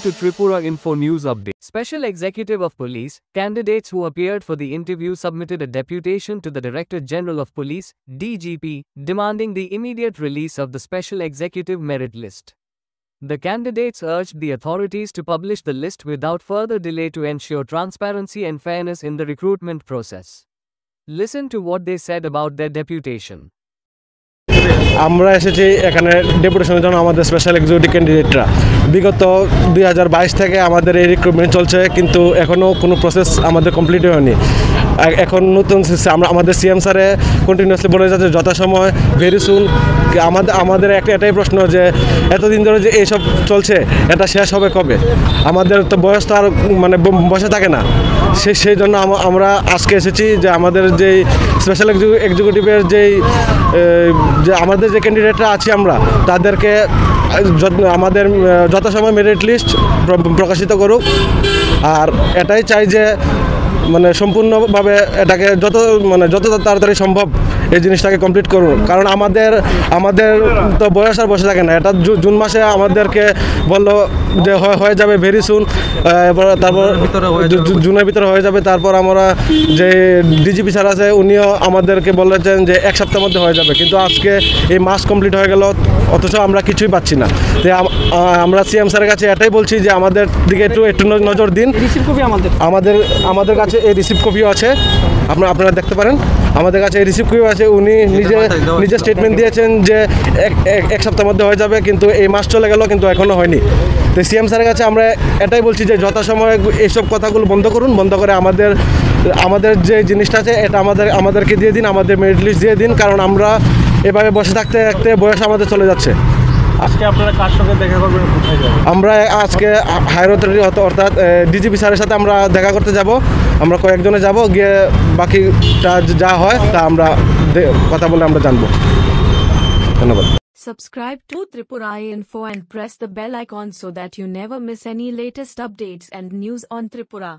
Welcome to Tripura Info News Update. Special Executive of Police, candidates who appeared for the interview submitted a deputation to the Director General of Police, DGP, demanding the immediate release of the Special Executive Merit List. The candidates urged the authorities to publish the list without further delay to ensure transparency and fairness in the recruitment process. Listen to what they said about their deputation. আমরা এসেছি এখানে ডেপুটেশনের জন্য আমাদের special executive ক্যান্ডিডেটরা বিগত 2022 থেকে আমাদের এই recruitment চলছে কিন্তু এখনও কোনো প্রসেস আমাদের কমপ্লিট হয়নি এখন নতুন আমাদের সিএম স্যারে কন্টিনিউয়াসলি বলে যাচ্ছে যথাসময় ভেরি সুন আমাদের এটাই প্রশ্ন যে এতদিন ধরে যে এইসব চলছে এটা শেষ হবে কবে আমাদের তো বয়স তো আর মানে বসে থাকে না সেই জন্য আমরা আজকে এসেছি যে আমাদের যেই স্পেশাল এক্সিকিউটিভের যেই যে আমাদের যে ক্যান্ডিডেটরা আছি আমরা তাদেরকে আমাদের যথাসময় মেরিট লিস্ট প্রকাশিত করুক আর এটাই চাই যে মানে সম্পূর্ণভাবে এটাকে যত তাড়াতাড়ি সম্ভব এই জিনিসটাকে কমপ্লিট করুন কারণ আমাদের তো বয়স আর বসে থাকে না এটা জুন মাসে আমাদেরকে বললো যে হয়ে যাবে ভেরি সুন তারপর জুনের ভিতরে হয়ে যাবে তারপর আমরা যে ডিজিপি স্যার আছে উনিও আমাদেরকে বলেছেন যে এক সপ্তাহের মধ্যে হয়ে যাবে কিন্তু আজকে এই মাস কমপ্লিট হয়ে গেল অথচ আমরা কিছুই পাচ্ছি না তো আমরা সিএম স্যারের কাছে এটাই বলছি যে আমাদের দিকে একটু নজর দিন আমাদের কাছে এই রিসিভ কপিও আছে আপনারা দেখতে পারেন আমাদের কাছে এই রিসিভ কপিও আছে উনি নিজে স্টেটমেন্ট দিয়েছেন যে এক সপ্তাহের মধ্যে হয়ে যাবে কিন্তু এই মাস চলে গেল কিন্তু এখনও হয়নি তো সিএম স্যারের কাছে আমরা এটাই বলছি যে যথাসময়ে এইসব কথাগুলো বন্ধ করুন বন্ধ করে আমাদের যে জিনিসটা আছে এটা আমাদেরকে দিয়ে দিন আমাদের মেরিট লিস্ট দিয়ে দিন কারণ আমরা এভাবে বসে থাকতে থাকতে বয়স আমাদের চলে যাচ্ছে আজকে আপনারা কার সঙ্গে দেখা করবেন কোথায় যাবেন আমরা আজকে হায়ার অথরিটি অর্থাৎ ডিজিপি স্যারের সাথে আমরা দেখা করতে যাব আমরা কয়েকজনে যাব গিয়ে বাকিটা যা হয় তা আমরা কথা বলে আমরা জানবো ধন্যবাদ Subscribe to Tripura Info and press the bell icon so that you never miss any latest updates and news on Tripura.